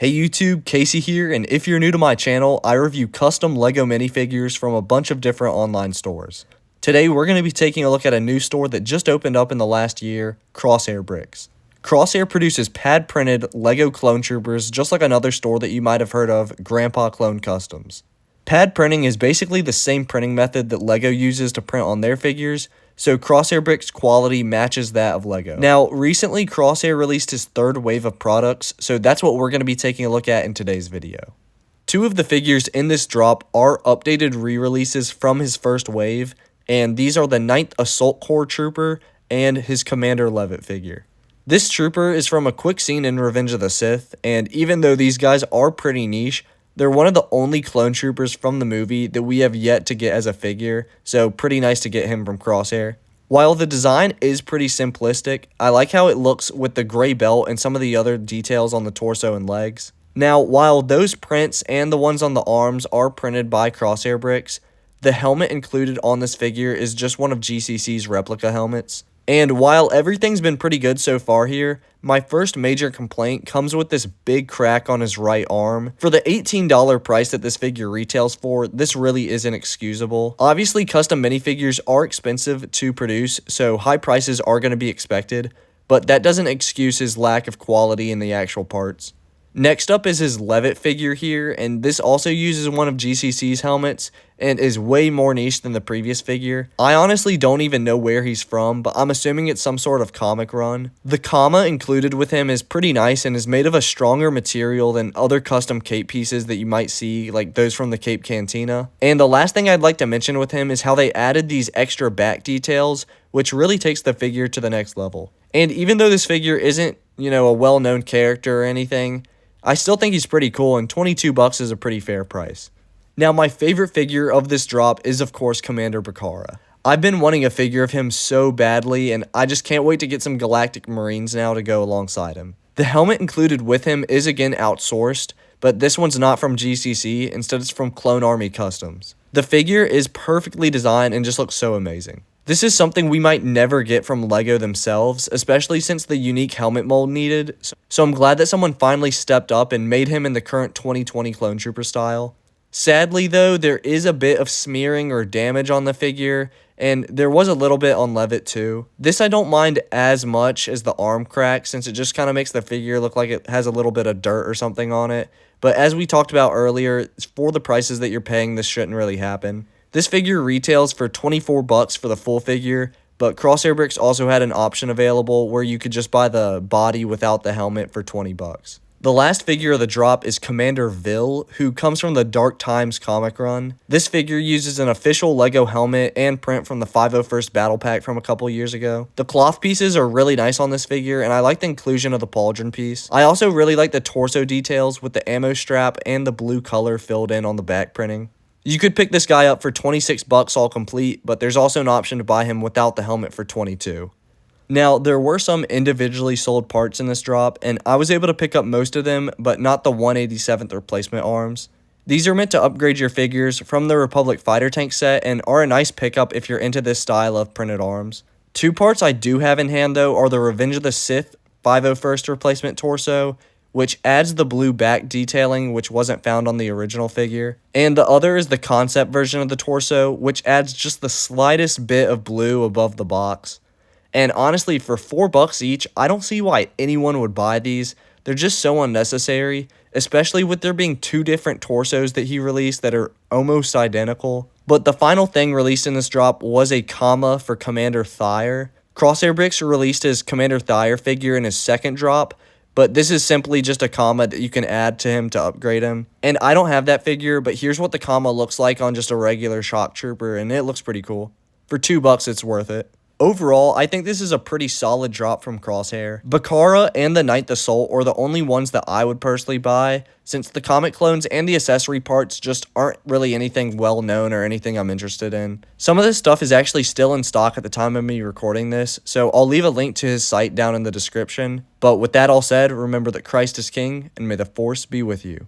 Hey YouTube, Casey here, and if you're new to my channel, I review custom LEGO minifigures from a bunch of different online stores. Today, we're going to be taking a look at a new store that just opened up in the last year, CrosshairBricks. Crosshair produces pad-printed LEGO clone troopers just like another store that you might have heard of, Grandpa Clone Customs. Pad printing is basically the same printing method that LEGO uses to print on their figures, so CrosshairBricks quality matches that of LEGO. Now, recently Crosshair released his third wave of products, so that's what we're going to be taking a look at in today's video. Two of the figures in this drop are updated re-releases from his first wave, and these are the 9th Assault Corps Trooper and his Commander Levitt figure. This trooper is from a quick scene in Revenge of the Sith, and even though these guys are pretty niche, they're one of the only clone troopers from the movie that we have yet to get as a figure, so pretty nice to get him from Crosshair. While the design is pretty simplistic, I like how it looks with the gray belt and some of the other details on the torso and legs. Now, while those prints and the ones on the arms are printed by CrosshairBricks, the helmet included on this figure is just one of GCC's replica helmets. And while everything's been pretty good so far here, my first major complaint comes with this big crack on his right arm. For the $18 price that this figure retails for, this really isn't excusable. Obviously, custom minifigures are expensive to produce, so high prices are going to be expected, but that doesn't excuse his lack of quality in the actual parts. Next up is his Levitt figure here, and this also uses one of GCC's helmets and is way more niche than the previous figure. I honestly don't even know where he's from, but I'm assuming it's some sort of comic run. The comma included with him is pretty nice and is made of a stronger material than other custom cape pieces that you might see, like those from the Cape Cantina. And the last thing I'd like to mention with him is how they added these extra back details, which really takes the figure to the next level. And even though this figure isn't, a well-known character or anything, I still think he's pretty cool, and $22 is a pretty fair price. Now, my favorite figure of this drop is, of course, Commander Bakara. I've been wanting a figure of him so badly, and I just can't wait to get some Galactic Marines now to go alongside him. The helmet included with him is again outsourced, but this one's not from GCC, instead it's from Clone Army Customs. The figure is perfectly designed and just looks so amazing. This is something we might never get from LEGO themselves, especially since the unique helmet mold needed, so I'm glad that someone finally stepped up and made him in the current 2020 Clone Trooper style. Sadly though, there is a bit of smearing or damage on the figure, and there was a little bit on Levitt too. This I don't mind as much as the arm crack, since it just kind of makes the figure look like it has a little bit of dirt or something on it, but as we talked about earlier, for the prices that you're paying, this shouldn't really happen. This figure retails for $24 for the full figure, but CrosshairBricks also had an option available where you could just buy the body without the helmet for $20. The last figure of the drop is Commander Vil, who comes from the Dark Times comic run. This figure uses an official LEGO helmet and print from the 501st Battle Pack from a couple years ago. The cloth pieces are really nice on this figure, and I like the inclusion of the pauldron piece. I also really like the torso details with the ammo strap and the blue color filled in on the back printing. You could pick this guy up for $26 all complete, but there's also an option to buy him without the helmet for $22. Now, there were some individually sold parts in this drop, and I was able to pick up most of them, but not the 187th replacement arms. These are meant to upgrade your figures from the Republic Fighter Tank set and are a nice pickup if you're into this style of printed arms. Two parts I do have in hand though are the Revenge of the Sith 501st replacement torso, which adds the blue back detailing which wasn't found on the original figure. And the other is the concept version of the torso, which adds just the slightest bit of blue above the box. And honestly, for $4 each, I don't see why anyone would buy these. They're just so unnecessary, especially with there being two different torsos that he released that are almost identical. But the final thing released in this drop was a comma for Commander Thyre. CrosshairBricks released his Commander Thyre figure in his second drop, but this is simply just a comma that you can add to him to upgrade him. And I don't have that figure, but here's what the comma looks like on just a regular shock trooper, and it looks pretty cool. For $2, it's worth it. Overall, I think this is a pretty solid drop from Crosshair. Bakara and the 9th Assault are the only ones that I would personally buy, since the comic clones and the accessory parts just aren't really anything well known or anything I'm interested in. Some of this stuff is actually still in stock at the time of me recording this, so I'll leave a link to his site down in the description. But with that all said, remember that Christ is King, and may the Force be with you.